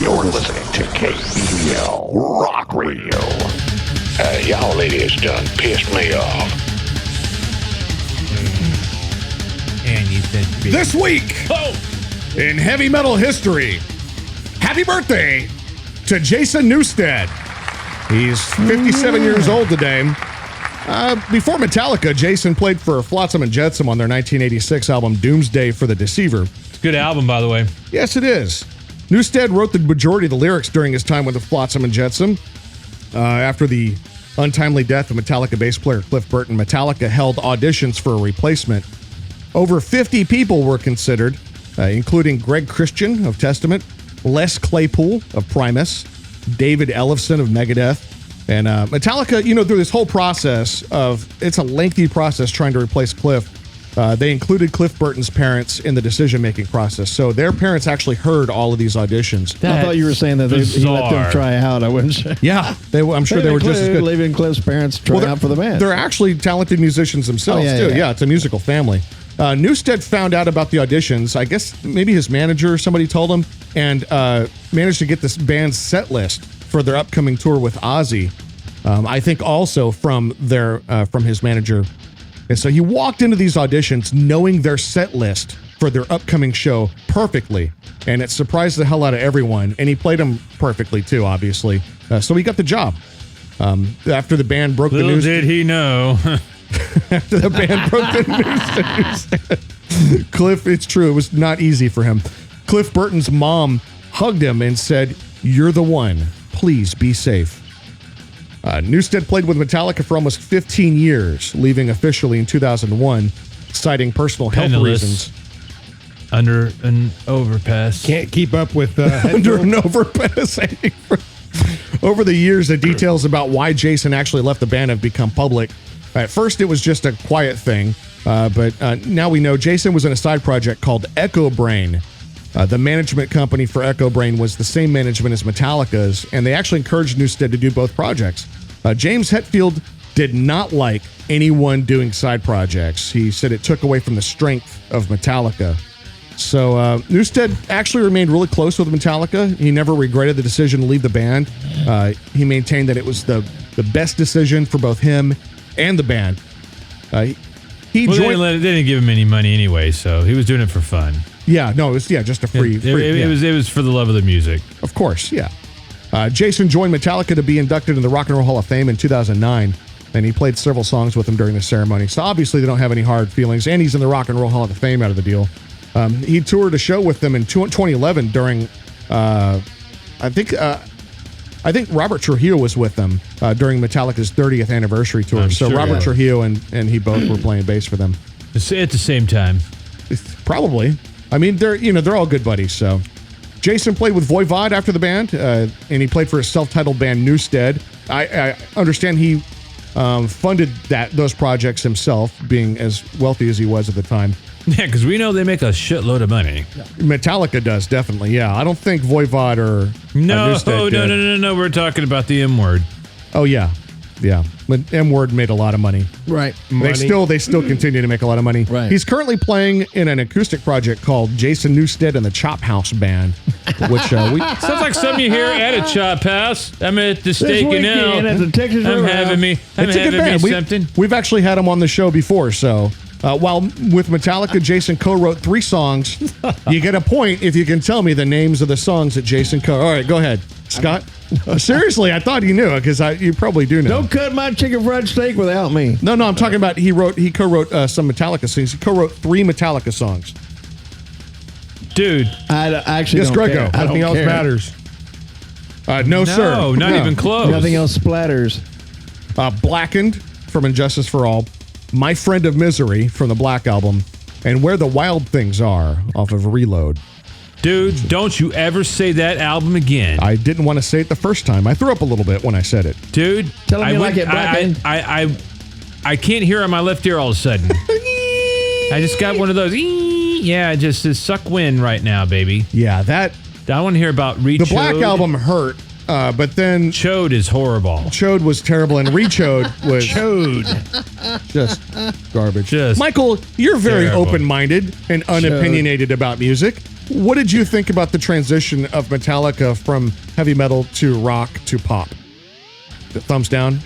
You're listening to KBL Rock Radio. Y'all ladies done pissed me off. And you said This week in heavy metal history, happy birthday to Jason Newsted. He's 57 years old today. Before Metallica, Jason played for Flotsam and Jetsam on their 1986 album Doomsday for the Deceiver. It's a good album, by the way. Yes, it is. Newsted wrote the majority of the lyrics during his time with the Flotsam and Jetsam. After the untimely death of Metallica bass player Cliff Burton, Metallica held auditions for a replacement. Over 50 people were considered, including Greg Christian of Testament, Les Claypool of Primus, David Ellefson of Megadeth, and Metallica, through this whole process it's a lengthy process trying to replace Cliff. They included Cliff Burton's parents in the decision-making process. So their parents actually heard all of these auditions. I thought you were saying that he let them try out. I wouldn't say. Yeah, I'm sure they were just as good. Leaving Cliff's parents try out for the band. They're actually talented musicians themselves, too. Yeah, it's a musical family. Newsted found out about the auditions. I guess maybe his manager or somebody told him, and managed to get this band's set list for their upcoming tour with Ozzy. I think also from his manager. And so he walked into these auditions knowing their set list for their upcoming show perfectly. And it surprised the hell out of everyone. And he played them perfectly too, obviously. So he got the job. After the band broke the news. Little did he know. After the band broke the news. Cliff, it's true. It was not easy for him. Cliff Burton's mom hugged him and said, "You're the one. Please be safe." Newsted played with Metallica for almost 15 years, leaving officially in 2001, citing personal health reasons. Under an overpass. Can't keep up with Under an overpass. Over the years, the details about why Jason actually left the band have become public. At first, it was just a quiet thing, but now we know Jason was in a side project called Echo Brain. The management company for Echo Brain was the same management as Metallica's, and they actually encouraged Newsted to do both projects. James Hetfield did not like anyone doing side projects. He said it took away from the strength of Metallica. So Newsted actually remained really close with Metallica. He never regretted the decision to leave the band. He maintained that it was the best decision for both him and the band. They didn't give him any money anyway, so he was doing it for fun. Yeah, no, it was just a free. It was for the love of the music. Of course, yeah. Jason joined Metallica to be inducted in the Rock and Roll Hall of Fame in 2009, and he played several songs with them during the ceremony. So obviously they don't have any hard feelings, and he's in the Rock and Roll Hall of Fame out of the deal. He toured a show with them in 2011 during, I think Robert Trujillo was with them during Metallica's 30th anniversary tour. Robert Trujillo and he both were playing bass for them at the same time. Probably. I mean, they're all good buddies. So, Jason played with Voivod after the band, and he played for his self-titled band Newsted. I understand he funded those projects himself, being as wealthy as he was at the time. Yeah, because we know they make a shitload of money. Metallica does, definitely. Yeah, I don't think Voivod or Newsted did. No. We're talking about the M Word. Oh yeah. But M-Word made a lot of money. Right. They still continue to make a lot of money. Right. He's currently playing in an acoustic project called Jason Newsted and the Chop House Band, which sounds like something you hear at a Chop House. I'm at the steak and ale. I'm having something. We've actually had him on the show before, so while with Metallica, Jason co-wrote 3 songs. You get a point if you can tell me the names of the songs that Jason All right, go ahead, Scott. Seriously, I thought you knew because you probably do know. Don't cut my chicken fried steak without me. No, I'm talking about he co-wrote some Metallica songs. He co-wrote 3 Metallica songs. Dude, I actually don't Greggo. care. Nothing else matters. No, sir. No, not even close. Nothing else splatters. Blackened from Injustice for All, My Friend of Misery from the Black Album, and Where the Wild Things Are off of Reload. Dude, don't you ever say that album again. I didn't want to say it the first time. I threw up a little bit when I said it. Dude, tell me like it, Blackened. I can't hear on my left ear all of a sudden. I just got one of those. Yeah, just suck wind right now, baby. Yeah, that. I want to hear about Rechode. The Black Album hurt, but then Chode is horrible. Chode was terrible, and Rechode was Chode. Just garbage. Just Michael, you're very terrible. open-minded and unopinionated about music. What did you think about the transition of Metallica from heavy metal to rock to pop? The thumbs down?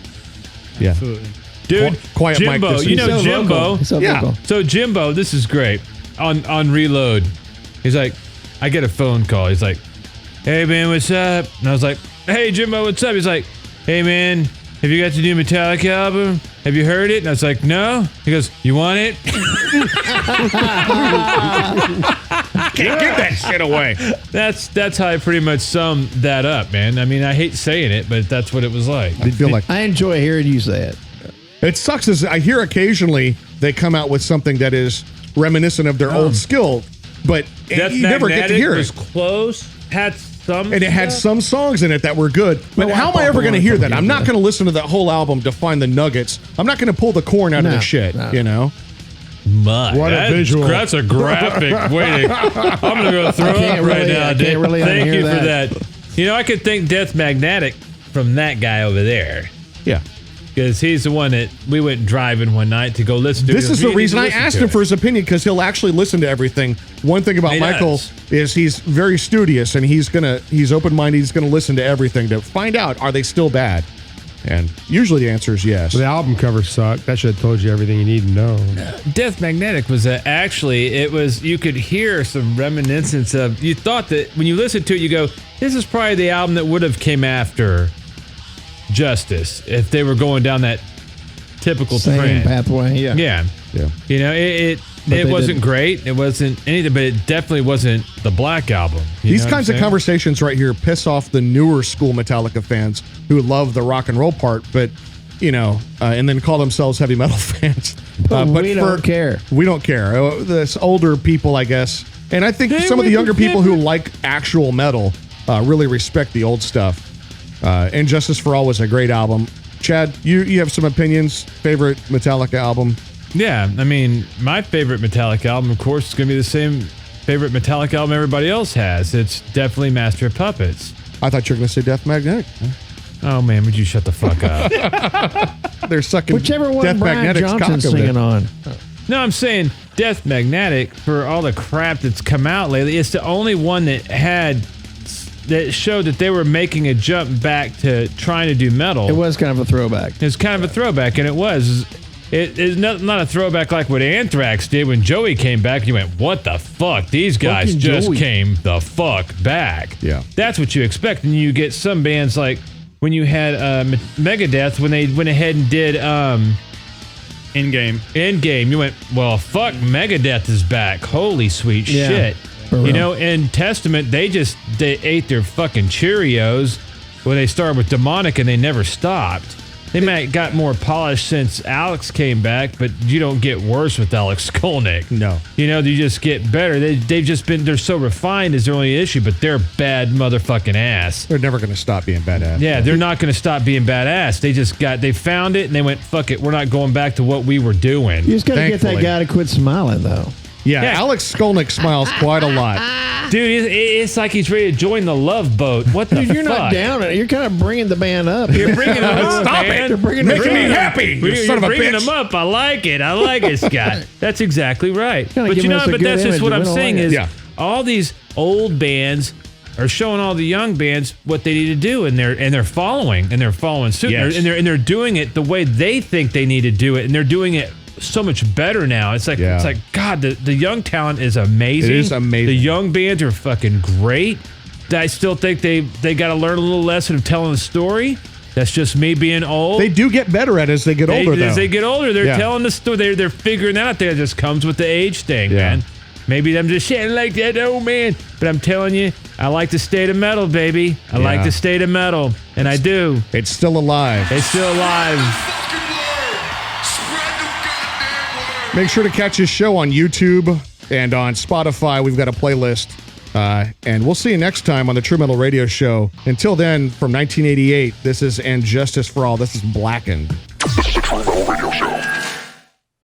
Yeah. Absolutely. Dude, Quiet mic Jimbo, distance. you know So Jimbo. vocal. So Yeah. vocal. So Jimbo, this is great. On Reload, he's like, I get a phone call. He's like, hey man, what's up? And I was like, hey Jimbo, what's up? He's like, hey man, have you got the new Metallica album? Have you heard it? And I was like, no. He goes, you want it? Can't get that shit away. That's how I pretty much summed that up, man. I mean, I hate saying it, but that's what it was like. I feel like I enjoy hearing you say it. it sucks as I hear occasionally they come out with something that is reminiscent of their old skill, but you never get to hear was it. close. Had some, And it had stuff. some songs in it that were good. But Well, how am I I ever going to thought hear the that? one I'm not from going to listen to that whole album to find the nuggets. I'm not going to pull the corn out of No, the shit, no. you know? Mud. What a visual. That's a graphic way to, I'm going to go throw up can't right really- now, I Dick. can't really Thank unhear you for that. that. You know, I could thank Death Magnetic from that guy over there. Yeah. Because he's the one that we went driving one night to go listen to. This is the We reason I listened asked to him it. for his opinion, because he'll actually listen to everything. One thing about He Michael does. is he's very studious, and he's open-minded. He's gonna listen to everything to find out, are they still bad? And usually the answer is yes. The album cover sucked. That should have told you everything you need to know. Death Magnetic was you could hear some reminiscence of, you thought that when you listen to it, you go, this is probably the album that would have came after Justice if they were going down that typical Same trend. pathway. Yeah. Yeah. Yeah. You know, it they wasn't didn't. great. It wasn't anything, but it definitely wasn't the Black Album. You These know what kinds I'm of saying? conversations right here piss off the newer school Metallica fans who love the rock and roll part, but and then call themselves heavy metal fans. But we don't care. We don't care. This older people, I guess, and I think Hey, some of the we younger don't people care. who like actual metal really respect the old stuff. And Justice for All was a great album. Chad, you have some opinions? Favorite Metallica album? Yeah, I mean, my favorite Metallica album, of course, is going to be the same favorite Metallica album everybody else has. It's definitely Master of Puppets. I thought you were going to say Death Magnetic. Oh, man, would you shut the fuck up? They're sucking Whichever one Death Brian Magnetic's cock Johnson's over there. singing on. No, I'm saying Death Magnetic, for all the crap that's come out lately, it's the only one that showed that they were making a jump back to trying to do metal. It was kind of a throwback. It's kind of a throwback, and it was. It's not a throwback like what Anthrax did when Joey came back. You went, what the fuck? These guys Fucking just Joey. came the fuck back. Yeah. That's what you expect. And you get some bands like when you had Megadeth, when they went ahead and did Endgame, you went, well, fuck, Megadeth is back. Holy sweet Yeah, shit. for You real. know, in Testament, they ate their fucking Cheerios when they started with Demonic and they never stopped. They might got more polished since Alex came back, but you don't get worse with Alex Skolnick. No. You know, you just get better. They're so refined is their only issue, but they're bad motherfucking ass. They're never going to stop being badass. Yeah, they're not going to stop being badass. They found it and they went, fuck it, we're not going back to what we were doing. You just got to get that Thankfully. guy to quit smiling, though. Yeah, Yeah. Alex Skolnick smiles quite a lot. Dude, it's like he's ready to join the love boat. What the Dude, you're fuck? not down it. You're kind of bringing the band up. You're bringing him up, Stop man. it. You're bringing Making it me up. happy, you You're son of a bringing bitch. him up. I like it, Scott. That's exactly right. Kinda But giving us a but good that's just image what and I'm we don't saying like it. is Yeah. all these old bands are showing all the young bands what they need to do, and they're following suit, Yes. and they're doing it the way they think they need to do it, and they're doing it so much better now. It's like God, the young talent is amazing. It is amazing. The young bands are fucking great. I still think they got to learn a little lesson of telling a story. That's just me being old. They do get better at it as they get older, though. As they get older, they're Yeah. telling the story. They're figuring out that it just comes with the age thing, Yeah. man. Maybe I'm just shitting like that old man, but I'm telling you, I like the state of metal, baby. I like Yeah. the state of metal, and I do. It's still alive. It's still alive. Make sure to catch his show on YouTube and on Spotify. We've got a playlist. And we'll see you next time on the True Metal Radio Show. Until then, from 1988, this is And Justice for All. This is Blackened.